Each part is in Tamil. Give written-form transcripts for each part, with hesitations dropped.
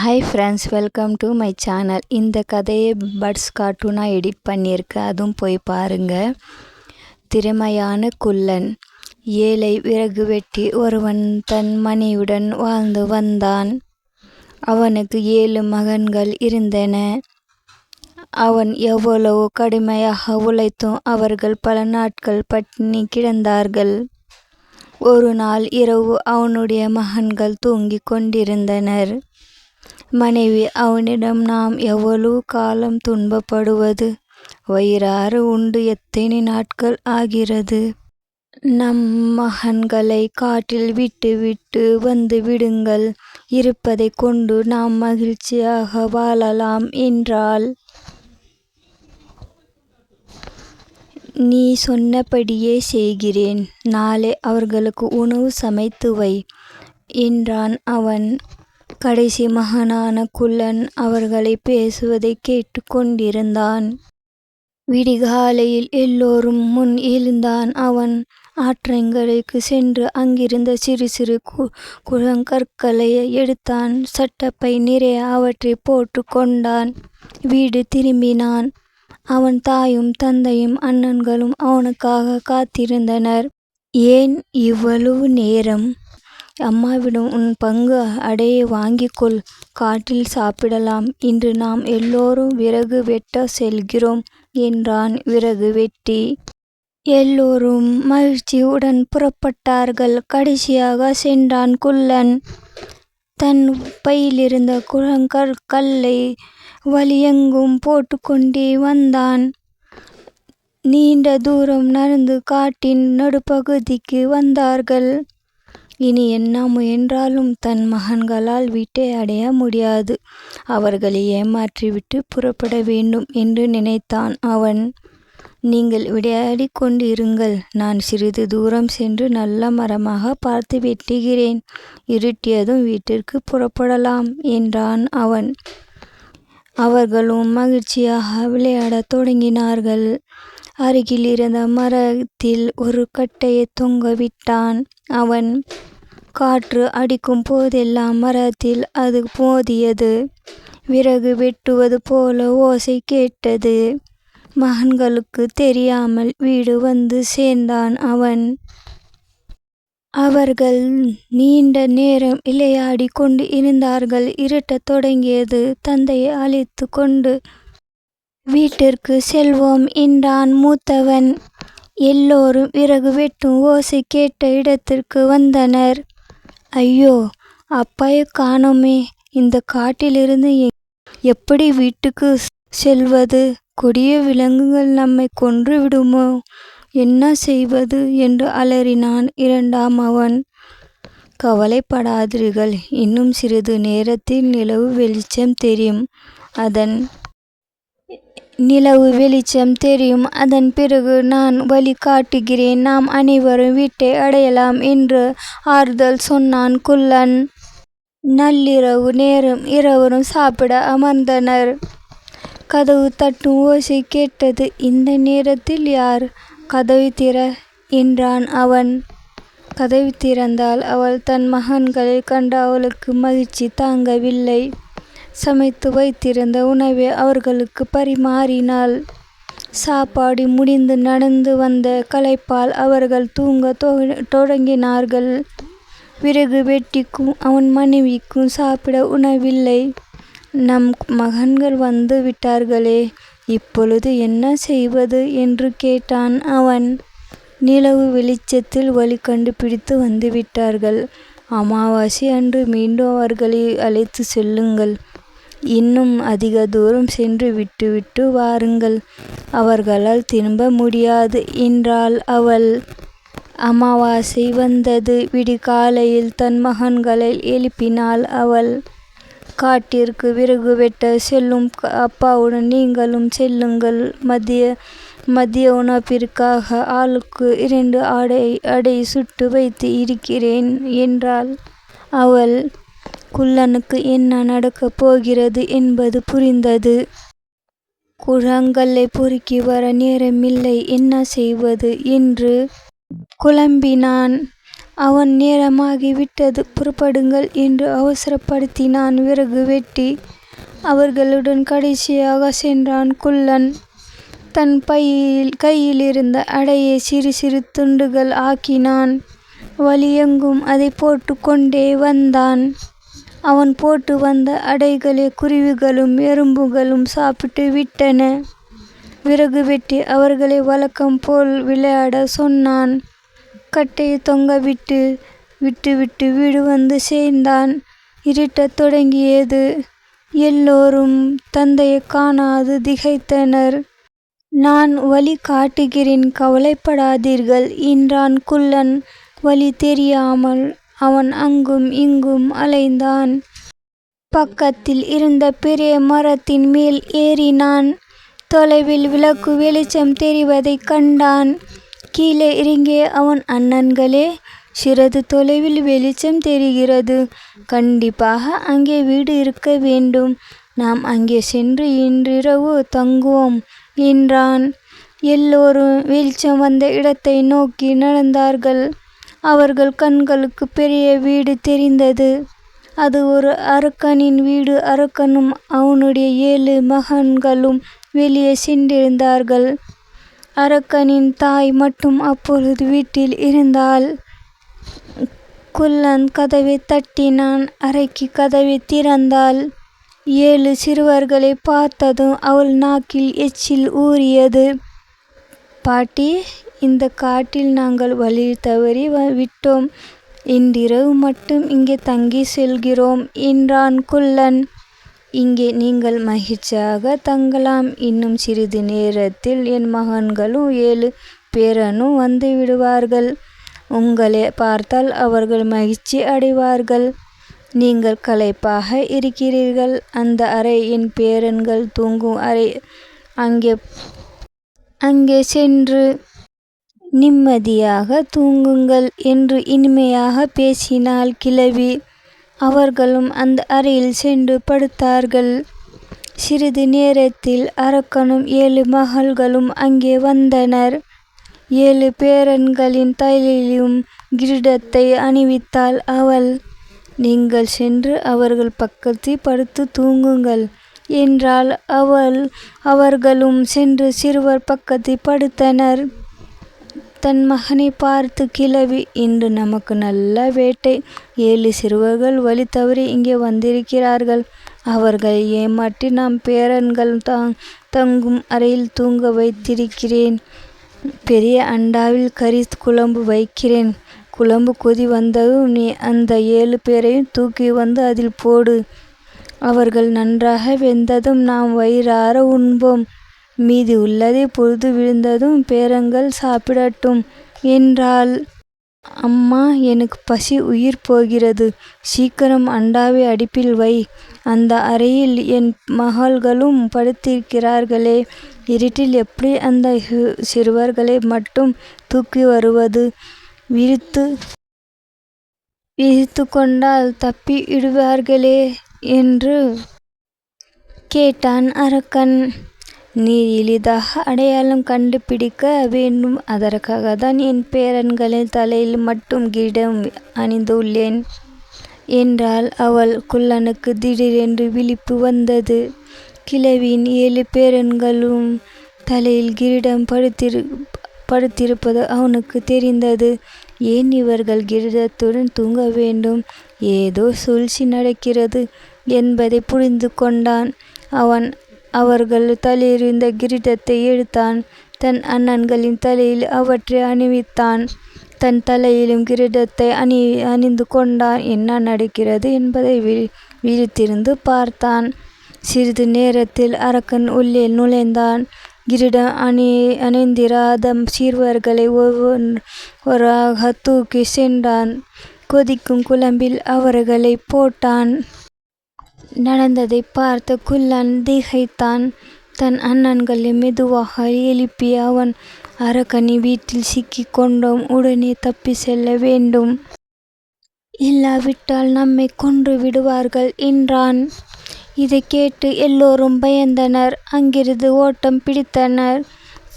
Hi friends, welcome to my channel. இந்த கதையை பட்ஸ் கார்ட்டூனாக எடிட் பண்ணியிருக்கேன், அதுவும் போய் பாருங்கள். திறமையான குள்ளன். ஏழை விறகு வெட்டி ஒருவன் தன் மனைவியுடன் வாழ்ந்து வந்தான். அவனுக்கு 7 மகன்கள் இருந்தன. அவன் எவ்வளவு கடுமையாக உழைத்தும் அவர்கள் பல நாட்கள் பட்டினி கிடந்தார்கள். ஒரு நாள் இரவு அவனுடைய மகன்கள் தூங்கிக் கொண்டிருந்தனர். மனைவி அவனிடம், நாம் எவ்வளவு காலம் துன்பப்படுவது? வயிறார உண்டு எத்தனை நாட்கள் ஆகிறது? நம் மகன்களை காட்டில் விட்டு விட்டு வந்து விடுங்கள். இருப்பதை கொண்டு நாம் மகிழ்ச்சியாக வாழலாம் என்றாள். நீ சொன்னபடியே செய்கிறேன். நாளை அவர்களுக்கு உணவு சமைத்து வை என்றான் அவன். கடைசி மகனான குள்ளன் அவர்களை பேசுவதை கேட்டு கொண்டிருந்தான். விடிகாலையில் எல்லோரும் முன் எழுந்தான். அவன் ஆற்றங்கரைக்கு சென்று அங்கிருந்த சிறு சிறு குளங்கற்களை எடுத்தான். சட்டப்பை நிறைய அவற்றை போட்டு கொண்டான். வீடு திரும்பினான். அவன் தாயும் தந்தையும் அண்ணன்களும் அவனுக்காக காத்திருந்தனர். ஏன் இவ்வளவு நேரம்? அம்மாவிடம் உன் பங்கு அடையை வாங்கிக்கொள், காட்டில் சாப்பிடலாம். இன்று நாம் எல்லோரும் விறகு வெட்ட செல்கிறோம் என்றான் விறகு வெட்டி. எல்லோரும் மகிழ்ச்சியுடன் புறப்பட்டார்கள். கடைசியாக சென்றான் குள்ளன். தன் பையிலிருந்த குளங்கற்களை வழியெங்கும் போட்டுக்கொண்டே வந்தான். நீண்ட தூரம் நடந்து காட்டின் நடுப்பகுதிக்கு வந்தார்கள். இனி என்ன முயன்றாலும் தன் மகன்களால் வீட்டை அடைய முடியாது. அவர்களை ஏமாற்றிவிட்டு புறப்பட வேண்டும் என்று நினைத்தான் அவன். நீங்கள் விளையாடி கொண்டு இருங்கள். நான் சிறிது தூரம் சென்று நல்ல மரமாக பார்த்து வெட்டுகிறேன். இருட்டியதும் வீட்டிற்கு புறப்படலாம் என்றான் அவன். அவர்களும் மகிழ்ச்சியாக விளையாடத் தொடங்கினார்கள். அருகில் இருந்த மரத்தில் ஒரு கட்டையை தொங்கவிட்டான் அவன். காற்று அடிக்கும் போதெல்லாம் மரத்தில் அது மோதியது. விறகு வெட்டுவது போல ஓசை கேட்டது. மகன்களுக்கு தெரியாமல் வீடு வந்து சேர்ந்தான் அவன். அவர்கள் நீண்ட நேரம் விளையாடி கொண்டு இருந்தார்கள். இருட்டத் தொடங்கியது. தந்தையை அழைத்து கொண்டு வீட்டிற்கு செல்வோம் என்றான் மூத்தவன். எல்லோரும் விறகு வெட்டும் ஓசை கேட்ட இடத்திற்கு வந்தனர். ஐயோ, அப்பாயை காணோமே! இந்த காட்டிலிருந்து எப்படி வீட்டுக்கு செல்வது? கொடிய விலங்குகள் நம்மை கொன்று விடுமோ? என்ன செய்வது என்று அலறினான் இரண்டாம் அவன். கவலைப்படாதீர்கள், இன்னும் சிறிது நேரத்தில் நிலவு வெளிச்சம் தெரியும். அதன் பிறகு நான் வழி காட்டுகிறேன். நாம் அனைவரும் வீட்டை அடையலாம் என்று ஆறுதல் சொன்னான் குள்ளன். நள்ளிரவு நேரம். இருவரும் சாப்பிட அமர்ந்தனர். கதவு தட்டும் ஓசை கேட்டது. இந்த நேரத்தில் யார்? கதவை திற என்றான் அவன். கதவை திறந்தாள் அவள். தன் மகன்களை கண்டு அவளுக்கு மகிழ்ச்சி தாங்கவில்லை. சமைத்து வைத்திருந்த உணவை அவர்களுக்கு பரிமாறினாள். சாப்பாடு முடிந்து நடந்து வந்த களைப்பால் அவர்கள் தூங்க தொடங்கினார்கள். விறகு வெட்டிக்கும் அவன் மனைவிக்கும் சாப்பிட உணவில்லை. நம் மகன்கள் வந்து விட்டார்களே, இப்பொழுது என்ன செய்வது என்று கேட்டான் அவன். நிலவு வெளிச்சத்தில் வழி கண்டுபிடித்து வந்து விட்டார்கள். அமாவாசை அன்று மீண்டும் அவர்களை அழைத்து செல்லுங்கள். இன்னும் அதிக தூரம் சென்று விட்டுவிட்டு வாருங்கள். அவர்களால் திரும்ப முடியாது என்றாள் அவள். அமாவாசை வந்தது. விடிகாலையில் தன் மகன்களை எழுப்பினாள் அவள். காட்டிற்கு விறகு வெட்ட செல்லும் அப்பாவுடன் நீங்களும் செல்லுங்கள். மதிய உணவிற்காக ஆளுக்கு 2 அடை சுட்டு வைத்து இருக்கிறேன் என்றாள் அவள். குள்ளனுக்கு என்ன நடக்கப் போகிறது என்பது புரிந்தது. குளங்களை பொறுக்கி வர நேரமில்லை. என்ன செய்வது என்று குழம்பினான். அவன் நேரமாகி விட்டது, புறப்படுங்கள் என்று அவசரப்படுத்தினான். விறகு வெட்டி அவர்களுடன் கடைசியாக சென்றான். குள்ளன் தன் கையிலிருந்த அடையை சிறு சிறு துண்டுகள் ஆக்கினான். வழியெங்கும் அதை போட்டு கொண்டே வந்தான். அவன் போட்டு வந்த அடைகளை குருவிகளும் எறும்புகளும் சாப்பிட்டு விட்டன. விறகு வெட்டி அவர்களை வழக்கம் போல் விளையாட சொன்னான். கட்டையை தொங்க விட்டு வீடு வந்து சேர்ந்தான். இருட்டத் தொடங்கியது. எல்லோரும் தந்தையை காணாது திகைத்தனர். நான் வழி காட்டுகிறேன், கவலைப்படாதீர்கள் என்றான் குள்ளன். வழி தெரியாமல் அவன் அங்கும் இங்கும் அலைந்தான். பக்கத்தில் இருந்த பெரிய மரத்தின் மேல் ஏறினான். தொலைவில் விளக்கு வெளிச்சம் தெரிவதைக் கண்டான். கீழே இறங்கிய அவன் அண்ணன்களே, சிறிது தொலைவில் வெளிச்சம் தெரிகிறது. கண்டிப்பாக அங்கே வீடு இருக்க வேண்டும். நாம் அங்கே சென்று இன்றிரவு தங்குவோம் என்றான். எல்லோரும் வெளிச்சம் வந்த இடத்தை நோக்கி நடந்தார்கள். அவர்கள் கண்களுக்கு பெரிய வீடு தெரிந்தது. அது ஒரு அரக்கனின் வீடு. அரக்கனும் அவனுடைய 7 மகன்களும் வெளியே சென்றிருந்தார்கள். அரக்கனின் தாய் மட்டும் அப்பொழுது வீட்டில் இருந்தாள். குள்ளன் கதவை தட்டினான். அறைக்கு கதவை திறந்தாள். 7 சிறுவர்களை பார்த்ததும் அவள் நாக்கில் எச்சில் ஊறியது. பாட்டி, இந்த காட்டில் நாங்கள் வழி தவறி விட்டோம். இன்றிரவு மட்டும் இங்கே தங்கி செல்கிறோம் என்றான் குள்ளன். இங்கே நீங்கள் மகிழ்ச்சியாக தங்கலாம். இன்னும் சிறிது நேரத்தில் என் மகன்களும் 7 பேரனும் வந்து விடுவார்கள். உங்களை பார்த்தால் அவர்கள் மகிழ்ச்சி அடைவார்கள். நீங்கள் களைப்பாக இருக்கிறீர்கள். அந்த அறை என் பேரன்கள் தூங்கும் அறை. அங்கே சென்று நிம்மதியாக தூங்குங்கள் என்று இனிமையாக பேசினாள் கிழவி. அவர்களும் அந்த அறையில் சென்று படுத்தார்கள். சிறிது நேரத்தில் அரக்கனும் 7 மகள்களும் அங்கே வந்தனர். 7 பேரன்களின் தலையிலும் கிரீடத்தை அணிவித்தாள் அவள். நீங்கள் சென்று அவர்கள் பக்கத்தில் படுத்து தூங்குங்கள் என்றாள் அவள். அவர்களும் சென்று சிறுவர் பக்கத்தில் படுத்தனர். தன் மகனை பார்த்து கிழவி, இன்று நமக்கு நல்ல வேட்டை. 7 சிறுவர்கள் வழி தவறி இங்கே வந்திருக்கிறார்கள். அவர்களை ஏமாற்றி நாம் பேரன்கள் தங்கும் அறையில் தூங்க வைத்திருக்கிறேன். பெரிய அண்டாவில் கறி குழம்பு வைக்கிறேன். குழம்பு கொதி வந்ததும் நீ அந்த 7 பேரையும் தூக்கி வந்து அதில் போடு. அவர்கள் நன்றாக வெந்ததும் நாம் வயிறார உண்போம். மீதி உள்ளதை பொழுது விழுந்ததும் பேரன்கள் சாப்பிடட்டும் என்றாள். அம்மா, எனக்கு பசி உயிர் போகிறது. சீக்கிரம் அண்டாவை அடுப்பில் வை. அந்த அறையில் என் மகள்களும் படுத்திருக்கிறார்களே. இருட்டில் எப்படி அந்த சிறுவர்களை மட்டும் தூக்கி வருவது? விழித்து கொண்டால் தப்பி விடுவார்களே என்று கேட்டான் அரக்கன். நீர் எளிதாக அடையாளம் கண்டுபிடிக்க வேண்டும். அதற்காகத்தான் என் பேரன்களின் தலையில் மட்டும் கிரீடம் அணிந்துள்ளேன் என்றாள் அவள். குள்ளனுக்கு திடீரென்று விழிப்பு வந்தது. கிழவியின் 7 பேரன்களும் தலையில் கிரீடம் படுத்திருப்பது அவனுக்கு தெரிந்தது. ஏன் இவர்கள் கிரீடத்துடன் தூங்க வேண்டும்? ஏதோ சூழ்ச்சி நடக்கிறது என்பதை புரிந்து கொண்டான். அவன் அவர்கள் தலையிலிருந்த கிரீடத்தை எடுத்தான். தன் அண்ணன்களின் தலையில் அவற்றை அணிவித்தான். தன் தலையிலும் கிரீடத்தை அணிந்து கொண்டான். என்ன நடக்கிறது என்பதை விழித்திருந்து பார்த்தான். சிறிது நேரத்தில் அரக்கன் உள்ளே நுழைந்தான். கிரீடம் அணிந்திராத சிறுவர்களை ஒவ்வொருவராக தூக்கி சென்றான். கொதிக்கும் குழம்பில் அவர்களை போட்டான். நடந்ததை பார்த்த குள்ளன் திகைத்தான். தன் அண்ணன்களை மெதுவாக எழுப்பி அவன், அரக்கனி வீட்டில் சிக்கிக் கொண்டோம். உடனே தப்பி செல்ல வேண்டும். இல்லாவிட்டால் நம்மை கொன்று விடுவார்கள் என்றான். இதை கேட்டு எல்லோரும் பயந்தனர். அங்கிருந்து ஓட்டம் பிடித்தனர்.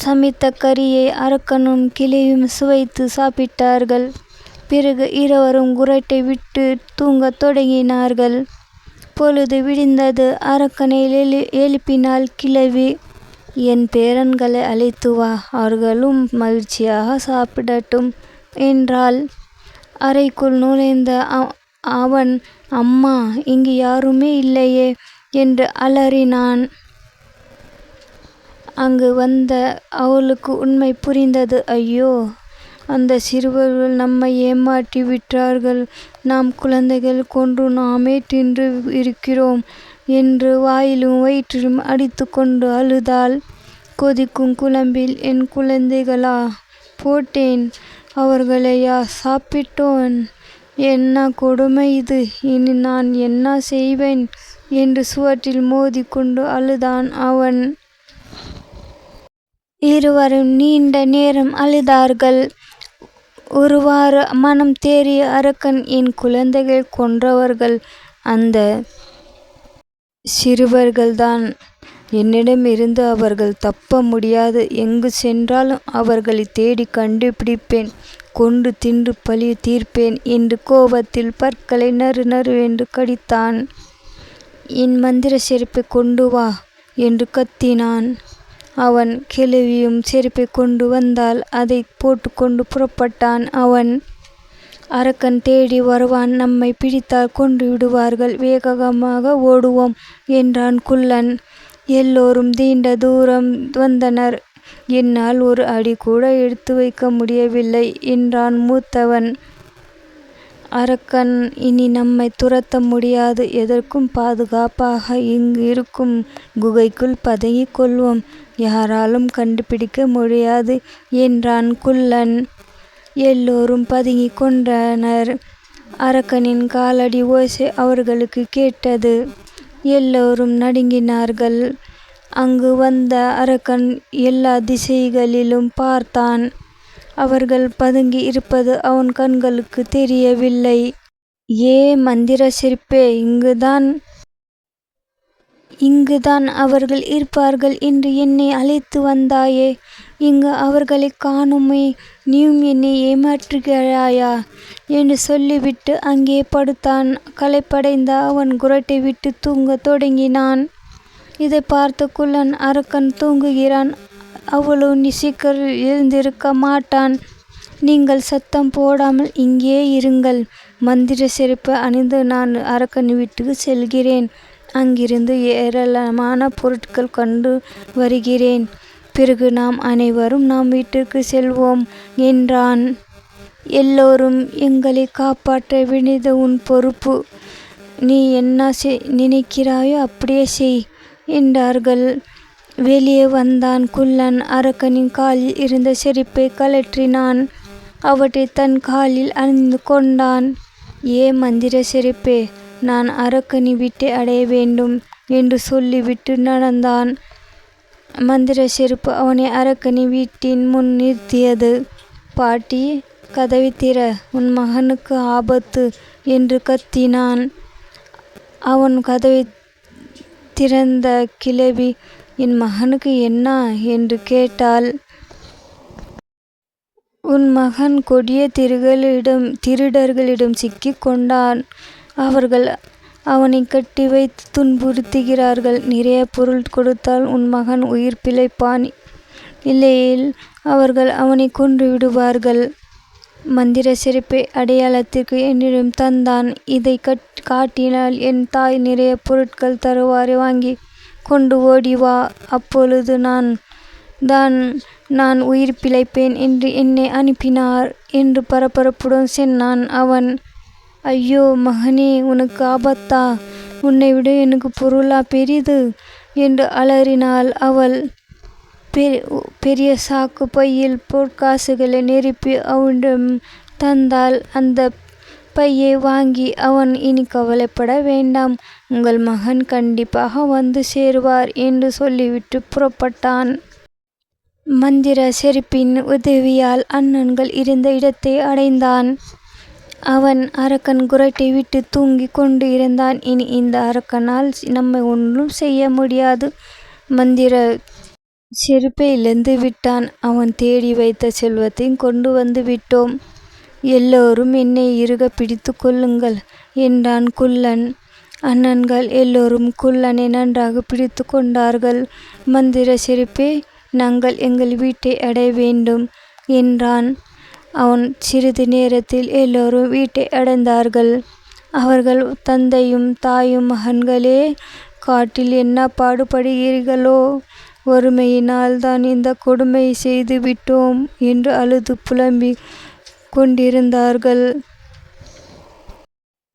சமைத்த கறியை அரக்கனும் கிளையும் சுவைத்து சாப்பிட்டார்கள். பிறகு இருவரும் குறட்டை விட்டு தூங்கத் தொடங்கினார்கள். பொழுது விடிந்தது. அரக்கனை எழுப்பினாள் கிழவி. என் பேரன்களை அழைத்து வா, அவர்களும் மகிழ்ச்சியாக சாப்பிடட்டும் என்றாள். அறைக்குள் நுழைந்த அவன், அம்மா, இங்கு யாருமே இல்லையே என்று அலறினான். அங்கு வந்த அவளுக்கு உண்மை புரிந்தது. ஐயோ, அந்த சிறுவர்கள் நம்மை ஏமாற்றி விட்டார்கள். நாம் குழந்தைகள் கொன்று நாமே தின்று இருக்கிறோம் என்று வாயிலும் வயிற்றிலும் அடித்து கொண்டு அழுதாள். கொதிக்கும் குழம்பில் என் குழந்தைகளா போட்டேன், அவர்களையா சாப்பிட்டோன்? என்ன கொடுமை இது! இனி நான் என்ன செய்வேன் என்று சுவற்றில் மோதி கொண்டு அழுதான் அவன். இருவரும் நீண்ட நேரம் அழுதார்கள். ஒருவாறு மனம் தேறிய அரக்கன், என் குழந்தைகள் கொன்றவர்கள் அந்த சிறுவர்கள்தான். என்னிடமிருந்து அவர்கள் தப்ப முடியாது. எங்கு சென்றாலும் அவர்களை தேடி கண்டுபிடிப்பேன், கொண்டு தின்று பழி தீர்ப்பேன் என்று கோபத்தில் பற்களை நறு நறுவென்று கடித்தான். என் மந்திர செருப்பை கொண்டு வா என்று கத்தினான் அவன். கிழவியும் செருப்பை கொண்டு வந்தால் அதை போட்டுக்கொண்டு புறப்பட்டான் அவன். அரக்கன் தேடி வருவான், நம்மை பிடித்தால் கொண்டு விடுவார்கள், வேகமாக ஓடுவோம் என்றான் குள்ளன். எல்லோரும் நீண்ட தூரம் வந்தனர். என்னால் ஒரு அடி கூட எடுத்து வைக்க முடியவில்லை என்றான் மூத்தவன். அரக்கன், இனி நம்மை துரத்த முடியாது. எதற்கும் பாதுகாப்பாக இங்கு இருக்கும் குகைக்குள் பதுங்கிக் கொள்வோம். யாராலும் கண்டுபிடிக்க முடியாது என்றான் குள்ளன். எல்லோரும் பதுங்கிக் கொண்டனர். அரக்கனின் காலடி ஓசை அவர்களுக்கு கேட்டது. எல்லோரும் நடுங்கினார்கள். அங்கு வந்த அரக்கன் எல்லா திசைகளிலும் பார்த்தான். அவர்கள் பதுங்கி இருப்பது அவன் கண்களுக்கு தெரியவில்லை. ஏ மந்திர சிற்பே, இங்குதான் அவர்கள் இருப்பார்கள் என்று என்னை அழைத்து வந்தாயே. இங்கு அவர்களை காணுமே, நீயும் என்னை ஏமாற்றுகிறாயா என்று சொல்லிவிட்டு அங்கே படுத்தான். களைப்படைந்த அவன் குறட்டை விட்டு தூங்கத் தொடங்கினான். இதை பார்த்த குள்ளன், அரக்கன் தூங்குகிறான், அவ்வளவு சீக்கிரம் எழுந்திருக்க மாட்டான். நீங்கள் சத்தம் போடாமல் இங்கே இருங்கள். மந்திர செருப்பை அணிந்து நான் அரக்கன் வீட்டுக்கு செல்கிறேன். அங்கிருந்து ஏராளமான பொருட்கள் கொண்டு வருகிறேன். பிறகு நாம் அனைவரும் நாம் வீட்டிற்கு செல்வோம் என்றான். எல்லோரும், எங்களை காப்பாற்ற வேண்டியது உன் பொறுப்பு. நீ என்ன நினைக்கிறாயோ அப்படியே செய் என்றார்கள். வெளியே வந்தான் குள்ளன். அரக்கனின் காலில் இருந்த செருப்பை கழற்றினான். அவற்றை தன் காலில் அணிந்து கொண்டான். ஏ மந்திர செருப்பே, நான் அரக்கனின் வீட்டை அடைய வேண்டும் என்று சொல்லிவிட்டு நடந்தான். மந்திர செருப்பு அவனை அரக்கனின் வீட்டின் முன் நிறுத்தியது. பாட்டி, கதவை திற, உன் மகனுக்கு ஆபத்து என்று கத்தினான். அவன் கதவை திறந்த கிழவி, என் மகனுக்கு என்ன என்று கேட்டாள். உன் மகன் கொடிய திருடர்களிடம் சிக்கிக் கொண்டான். அவர்கள் அவனை கட்டி வைத்து துன்புறுத்துகிறார்கள். நிறைய பொருள் கொடுத்தால் உன் மகன் உயிர் பிழைப்பான், இல்லையில் அவர்கள் அவனை கொன்று விடுவார்கள். மந்திர சிறப்பை அடையாளத்திற்கு என்னிடம் தந்தான். இதை காட்டினால் என் தாய் நிறைய பொருட்கள் தருவாரை வாங்கி கொண்டு ஓடி வா. அப்பொழுது நான் உயிர் பிழைப்பேன் என்று என்னை அனுப்பினார் என்று பரபரப்புடன் சொன்னான் அவன். ஐயோ மகனே, உனக்கு ஆபத்தா? உன்னை விட எனக்கு பொருளா பெரிது என்று அலறினாள் அவள். பெரிய சாக்கு பையில் பொற்காசுகளை நிரப்பி அவனிடம் தந்தாள். அந்த பையை வாங்கி அவன், இனி கவலைப்பட வேண்டாம், உங்கள் மகன் கண்டிப்பாக வந்து சேருவார் என்று சொல்லிவிட்டு புறப்பட்டான். மந்திர செருப்பின் உதவியால் அண்ணன்கள் இருந்த இடத்தை அடைந்தான். அவன் அரக்கன் குறட்டை விட்டு தூங்கிக் கொண்டு இருந்தான். இனி இந்த அரக்கனால் நம்மை ஒன்றும் செய்ய முடியாது. மந்திர செருப்பை இழந்து விட்டான். அவன் தேடி வைத்த செல்வத்தையும் கொண்டு வந்து விட்டோம். எல்லோரும் என்னை இறுக பிடித்து கொள்ளுங்கள் என்றான் குள்ளன். அண்ணன்கள் எல்லோரும் குள்ளனை நன்றாக பிடித்து கொண்டார்கள். மந்திர சிரிப்பே, நாங்கள் எங்கள் வீட்டை அடைய வேண்டும் என்றான் அவன். சிறிது நேரத்தில் எல்லோரும் வீட்டை அடைந்தார்கள். அவர்கள் தந்தையும் தாயும், மகன்களே, காட்டில் என்ன பாடுபடுகிறீர்களோ, வறுமையினால் தான் இந்த கொடுமை செய்து விட்டோம் என்று அழுது புலம்பிக் கொண்டிருந்தார்கள்.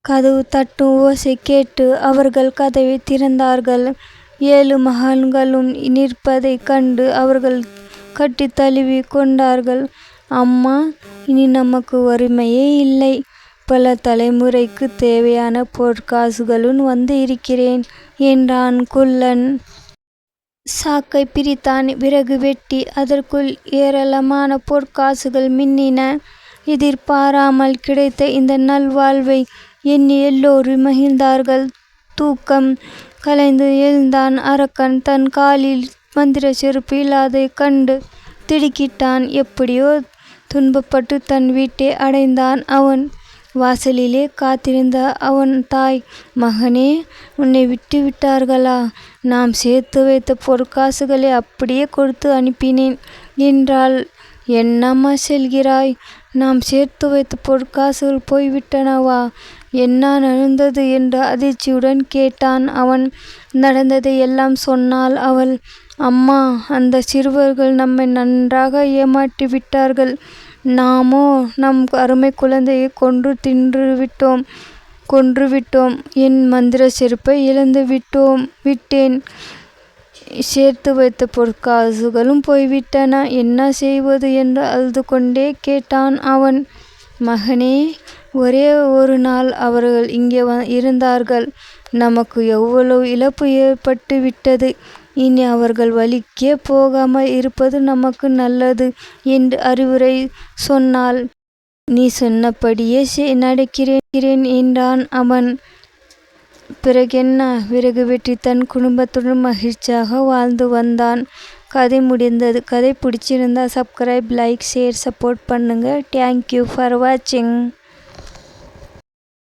கதவு தட்டும் ஓசை கேட்டு அவர்கள் கதவை திறந்தார்கள். 7 மகன்களும் நிற்பதைக் கண்டு அவர்கள் கட்டி தழுவி கொண்டார்கள். அம்மா, இனி நமக்கு வறுமையே இல்லை. பல தலைமுறைக்கு தேவையான பொற்காசுகளும் வந்து இருக்கிறேன் என்றான் குள்ளன். சாக்கை பிரித்தான். விறகு வெட்டி அதற்குள் ஏராளமான பொற்காசுகள் மின்னின. எதிர்பாராமல் கிடைத்த இந்த நல்வாழ்வை எண்ணி எல்லோரும் மகிழ்ந்தார்கள். தூக்கம் கலைந்து எழுந்தான் அரக்கன். தன் காலில் மந்திர செருப்பு இல்லாதைக் கண்டு திடுக்கிட்டான். எப்படியோ துன்பப்பட்டு தன் வீட்டை அடைந்தான். அவன் வாசலிலே காத்திருந்த அவன் தாய், மகனே, உன்னை விட்டு விட்டார்களா? நாம் சேர்த்து வைத்த பொற்காசுகளை அப்படியே கொடுத்து அனுப்பினேன் என்றாள். என்னம்மா சொல்கிறாய்? நாம் சேர்த்து வைத்த பொற்காசுகள் போய்விட்டனவா? என்ன நடந்தது என்று அதிர்ச்சியுடன் கேட்டான் அவன். நடந்ததை எல்லாம் சொன்னாள் அவள். அம்மா, அந்த சிறுவர்கள் நம்மை நன்றாக ஏமாற்றி விட்டார்கள். நாமோ நம் அருமை குழந்தையை கொன்றுவிட்டோம். என் மந்திர செருப்பை இழந்து விட்டேன். சேர்த்து வைத்த பொற்காசுகளும் போய்விட்டன. என்ன செய்வது என்று அழுது கொண்டே கேட்டான் அவன். மகனே, ஒரே ஒரு நாள் அவர்கள் இங்கே இருந்தார்கள். நமக்கு எவ்வளவு இழப்பு ஏற்பட்டு விட்டது. இனி அவர்கள் வழிக்கே போகாமல் இருப்பது நமக்கு நல்லது என்று அறிவுரை சொன்னாள். நீ சொன்னபடியே நடக்கிறேன் என்றான் அவன். பிறகென்ன? விறகு வெட்டி தன் குடும்பத்துடன் மகிழ்ச்சியாக வாழ்ந்து வந்தான். கதை முடிந்தது. கதை பிடிச்சிருந்தா சப்ஸ்கிரைப், லைக், ஷேர், சப்போர்ட் பண்ணுங்க. தேங்க்யூ ஃபார் வாட்சிங்.